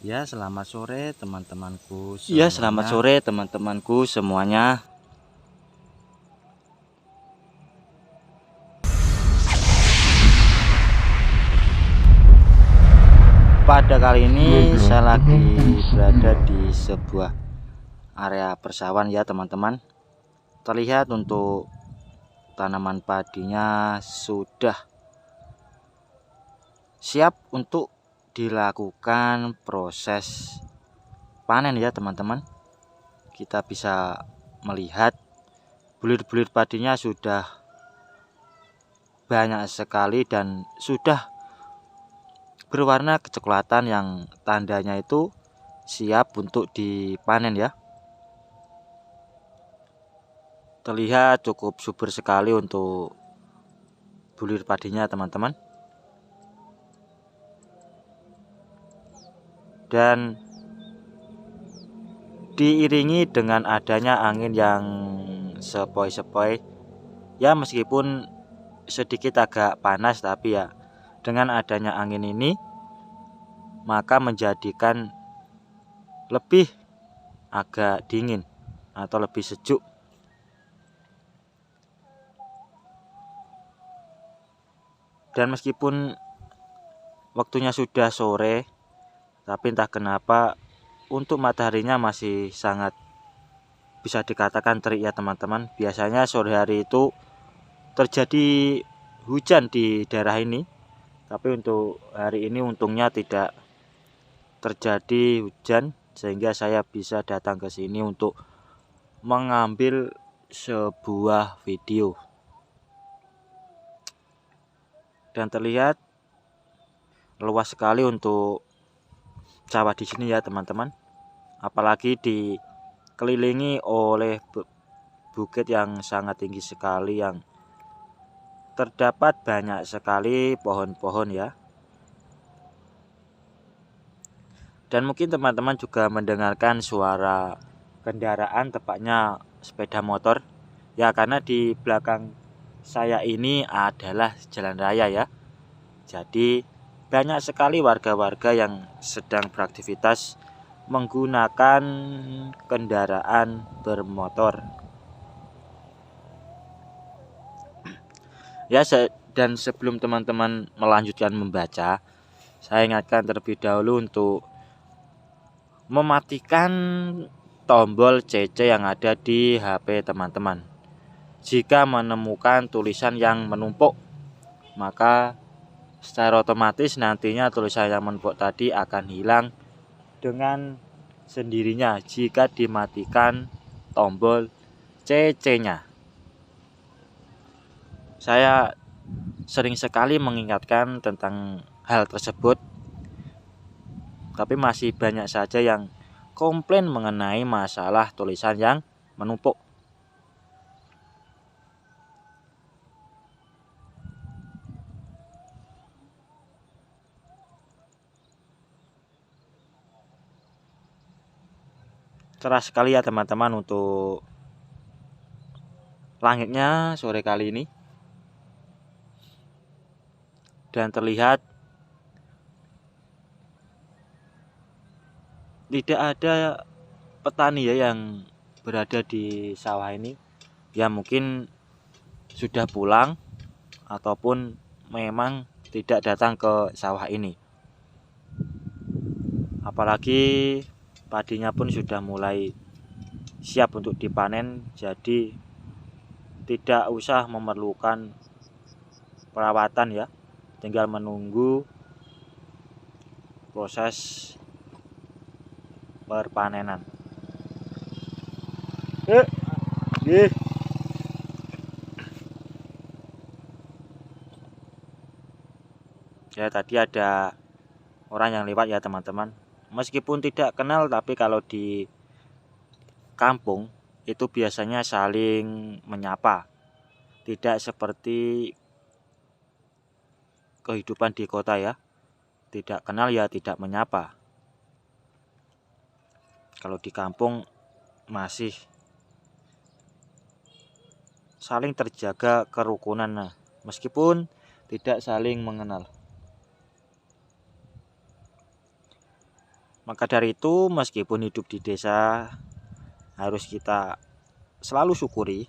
Ya, selamat sore teman-temanku Iya, selamat semuanya. sore teman-temanku semuanya. Pada kali ini saya lagi berada di sebuah area persawahan ya teman-teman. Terlihat untuk tanaman padinya sudah siap untuk dilakukan proses panen ya teman-teman. Kita bisa melihat bulir-bulir padinya sudah banyak sekali dan sudah berwarna kecoklatan yang tandanya itu siap untuk dipanen ya. Terlihat cukup subur sekali untuk bulir padinya teman-teman. Dan diiringi dengan adanya angin yang sepoi-sepoi. Ya meskipun sedikit agak panas tapi ya dengan adanya angin ini maka menjadikan lebih agak dingin atau lebih sejuk. Dan meskipun waktunya sudah sore, tapi entah kenapa untuk mataharinya masih sangat bisa dikatakan terik ya teman-teman. Biasanya sore hari itu terjadi hujan di daerah ini, tapi untuk hari ini untungnya tidak terjadi hujan sehingga saya bisa datang ke sini untuk mengambil sebuah video. Dan terlihat luas sekali untuk sawah di sini ya teman-teman. Apalagi dikelilingi oleh bukit yang sangat tinggi sekali yang terdapat banyak sekali pohon-pohon ya. Dan mungkin teman-teman juga mendengarkan suara kendaraan, tepatnya sepeda motor. Ya karena di belakang saya ini adalah jalan raya ya. Jadi banyak sekali warga-warga yang sedang beraktivitas menggunakan kendaraan bermotor. Ya, dan sebelum teman-teman melanjutkan membaca, saya ingatkan terlebih dahulu untuk mematikan tombol CC yang ada di HP teman-teman. Jika menemukan tulisan yang menumpuk, maka secara otomatis nantinya tulisan yang menumpuk tadi akan hilang dengan sendirinya jika dimatikan tombol CC-nya. Saya sering sekali mengingatkan tentang hal tersebut, tapi masih banyak saja yang komplain mengenai masalah tulisan yang menumpuk. Cerah sekali ya teman-teman untuk langitnya sore kali ini. Dan terlihat tidak ada petani ya yang berada di sawah ini. Ya mungkin sudah pulang ataupun memang tidak datang ke sawah ini. Apalagi padinya pun sudah mulai siap untuk dipanen, jadi tidak usah memerlukan perawatan ya, tinggal menunggu proses perpanenan. Ya tadi ada orang yang lewat ya teman-teman. Meskipun tidak kenal, tapi kalau di kampung itu biasanya saling menyapa. Tidak seperti kehidupan di kota ya. Tidak kenal ya tidak menyapa. Kalau di kampung masih saling terjaga kerukunan, nah, meskipun tidak saling mengenal. Maka dari itu, meskipun hidup di desa harus kita selalu syukuri,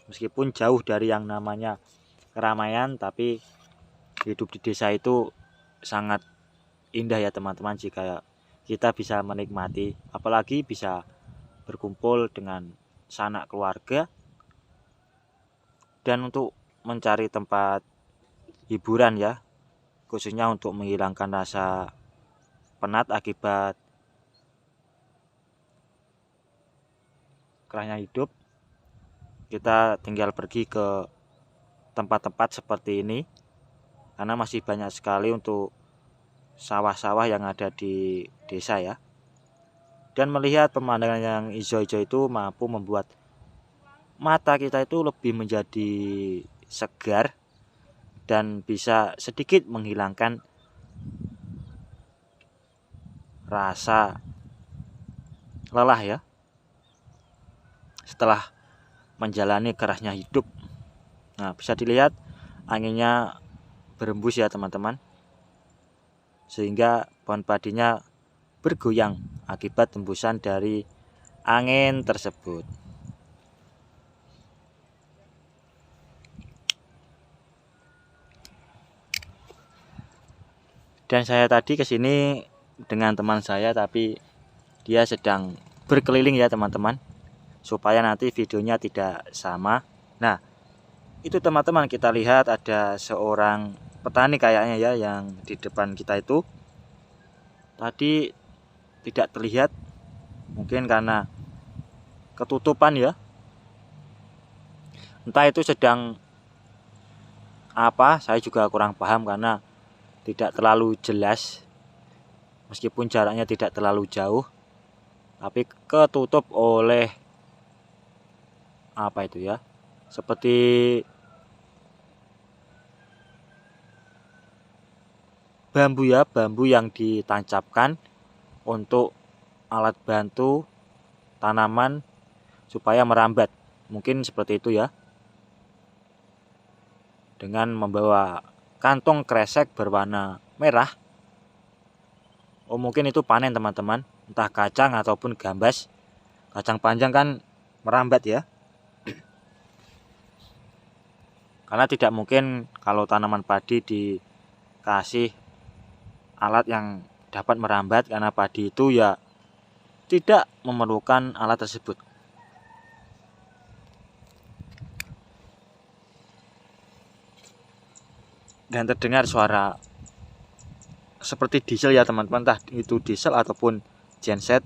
meskipun jauh dari yang namanya keramaian, tapi hidup di desa itu sangat indah ya teman-teman, jika kita bisa menikmati, apalagi bisa berkumpul dengan sanak keluarga dan untuk mencari tempat hiburan ya, khususnya untuk menghilangkan rasa penat akibat kerahnya hidup. Kita tinggal pergi ke tempat-tempat seperti ini karena masih banyak sekali untuk sawah-sawah yang ada di desa ya. Dan melihat pemandangan yang hijau-hijau itu mampu membuat mata kita itu lebih menjadi segar dan bisa sedikit menghilangkan rasa lelah ya setelah menjalani kerasnya hidup. Nah, bisa dilihat anginnya berembus ya teman-teman, sehingga pohon padinya bergoyang akibat tembusan dari angin tersebut. Dan saya tadi kesini dengan teman saya, tapi dia sedang berkeliling ya teman-teman, supaya nanti videonya tidak sama. Nah, itu teman-teman, kita lihat ada seorang petani kayaknya ya yang di depan kita itu. Tadi tidak terlihat, mungkin karena ketutupan ya. Entah itu sedang apa, saya juga kurang paham karena tidak terlalu jelas. Meskipun jaraknya tidak terlalu jauh, tapi ketutup oleh apa itu ya, seperti bambu ya, bambu yang ditancapkan untuk alat bantu tanaman supaya merambat, mungkin seperti itu ya, dengan membawa kantong kresek berwarna merah. Oh, mungkin itu panen teman-teman, entah kacang ataupun gambas. Kacang panjang kan merambat ya, karena tidak mungkin kalau tanaman padi dikasih alat yang dapat merambat, karena padi itu ya tidak memerlukan alat tersebut. Dan terdengar suara seperti diesel ya teman-teman, entah itu diesel ataupun genset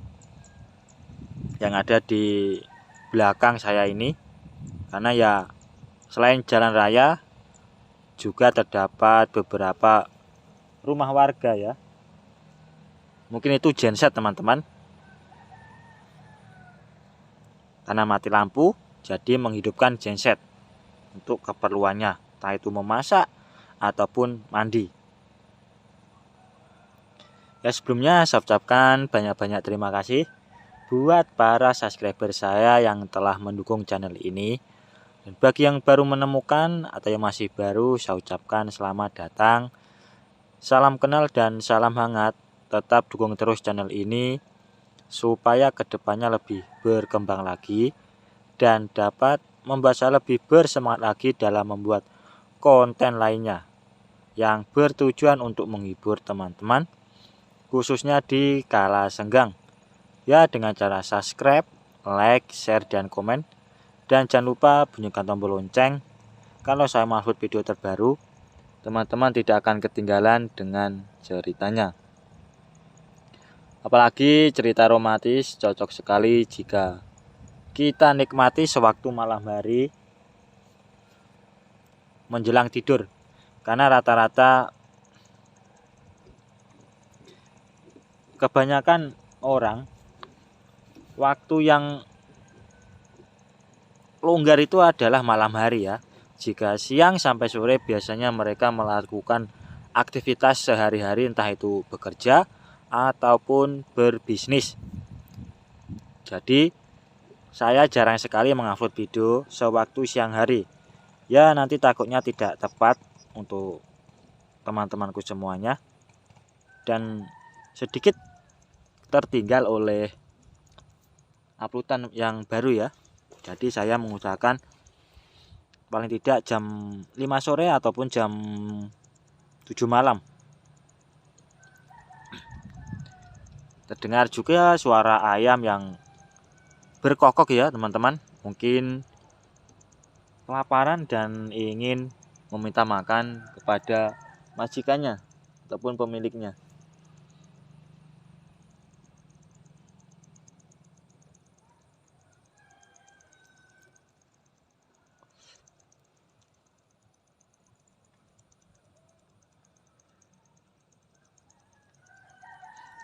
yang ada di belakang saya ini. Karena ya selain jalan raya juga terdapat beberapa rumah warga ya, mungkin itu genset teman-teman, karena mati lampu jadi menghidupkan genset untuk keperluannya, entah itu memasak ataupun mandi. Ya, sebelumnya saya ucapkan banyak-banyak terima kasih buat para subscriber saya yang telah mendukung channel ini. Dan bagi yang baru menemukan atau yang masih baru, saya ucapkan selamat datang, salam kenal dan salam hangat. Tetap dukung terus channel ini supaya kedepannya lebih berkembang lagi dan dapat membuat saya lebih bersemangat lagi dalam membuat konten lainnya yang bertujuan untuk menghibur teman-teman, khususnya di kala senggang ya, dengan cara subscribe, like, share, dan komen. Dan jangan lupa bunyikan tombol lonceng. Kalau saya upload video terbaru, teman-teman tidak akan ketinggalan dengan ceritanya. Apalagi cerita romantis cocok sekali jika kita nikmati sewaktu malam hari menjelang tidur. Karena rata-rata kebanyakan orang waktu yang longgar itu adalah malam hari ya. Jika siang sampai sore biasanya mereka melakukan aktivitas sehari-hari, entah itu bekerja ataupun berbisnis. Jadi saya jarang sekali mengupload video sewaktu siang hari. Ya, nanti takutnya tidak tepat untuk teman-temanku semuanya. dan sedikit tertinggal oleh uploadan yang baru ya. Jadi saya mengusahakan paling tidak jam 5 sore ataupun jam 7 malam. Terdengar juga suara ayam yang berkokok ya teman-teman. Mungkin kelaparan dan ingin meminta makan kepada majikannya ataupun pemiliknya.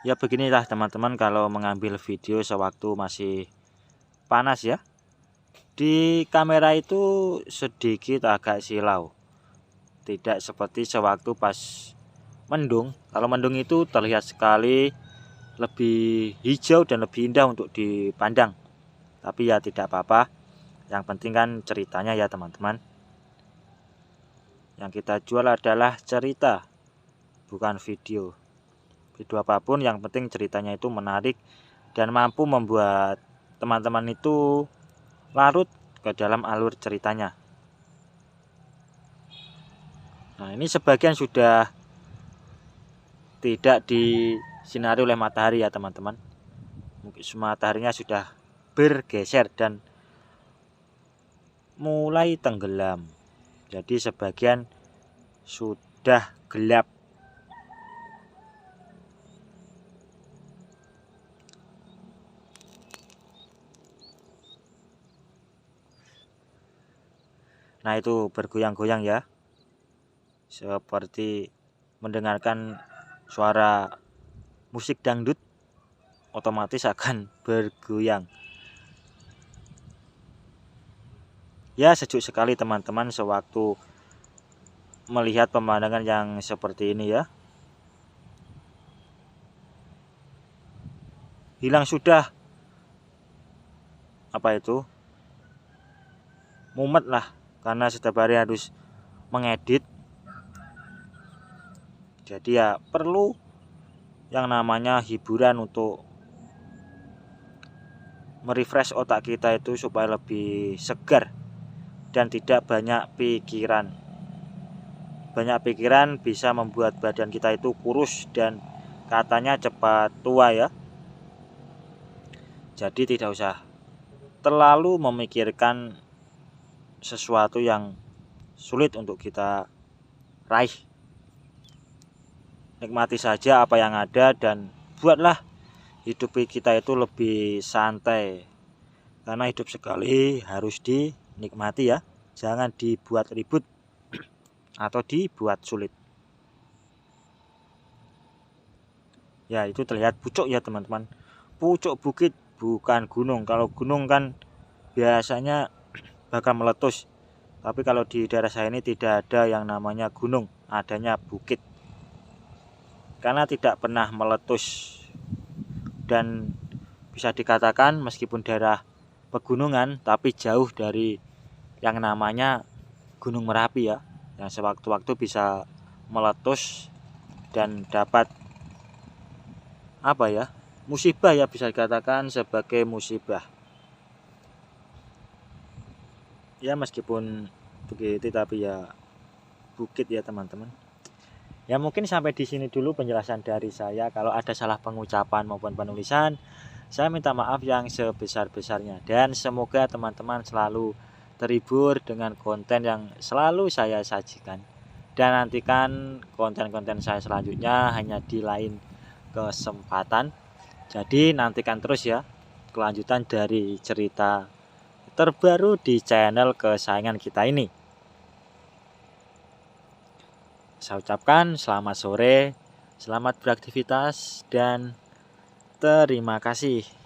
Ya beginilah teman-teman kalau mengambil video sewaktu masih panas ya. Di kamera itu sedikit agak silau. Tidak seperti sewaktu pas mendung. Kalau mendung itu terlihat sekali lebih hijau dan lebih indah untuk dipandang. Tapi ya tidak apa-apa. Yang penting kan ceritanya ya teman-teman. Yang kita jual adalah cerita, bukan video. Video apapun yang penting ceritanya itu menarik dan mampu membuat teman-teman itu larut ke dalam alur ceritanya. Nah, ini sebagian sudah tidak disinari oleh matahari ya teman-teman. Mungkin mataharinya sudah bergeser dan mulai tenggelam. Jadi sebagian sudah gelap. Nah, itu bergoyang-goyang ya. Seperti mendengarkan suara musik dangdut, otomatis akan bergoyang. Ya, sejuk sekali teman-teman sewaktu melihat pemandangan yang seperti ini ya. Hilang sudah mumet lah, karena setiap hari harus mengedit. Jadi ya perlu yang namanya hiburan untuk merefresh otak kita itu supaya lebih segar dan tidak banyak pikiran. Banyak pikiran bisa membuat badan kita itu kurus dan katanya cepat tua ya. Jadi tidak usah terlalu memikirkan sesuatu yang sulit untuk kita raih. Nikmati saja apa yang ada dan buatlah hidup kita itu lebih santai. Karena hidup sekali harus dinikmati ya. Jangan dibuat ribut atau dibuat sulit. Ya, itu terlihat pucuk ya teman-teman. Pucuk bukit bukan gunung. Kalau gunung kan biasanya bakal meletus. Tapi kalau di daerah saya ini tidak ada yang namanya gunung, adanya bukit. Karena tidak pernah meletus. Dan bisa dikatakan meskipun daerah pegunungan tapi jauh dari yang namanya Gunung Merapi ya, yang sewaktu-waktu bisa meletus dan dapat musibah ya, bisa dikatakan sebagai musibah. Ya meskipun begitu tapi ya bukit ya teman-teman. Ya mungkin sampai di sini dulu penjelasan dari saya. Kalau ada salah pengucapan maupun penulisan, saya minta maaf yang sebesar-besarnya. Dan semoga teman-teman selalu terhibur dengan konten yang selalu saya sajikan. Dan nantikan konten-konten saya selanjutnya hanya di lain kesempatan. Jadi nantikan terus ya kelanjutan dari cerita terbaru di channel kesayangan kita ini. Saya ucapkan selamat sore, selamat beraktivitas, dan terima kasih.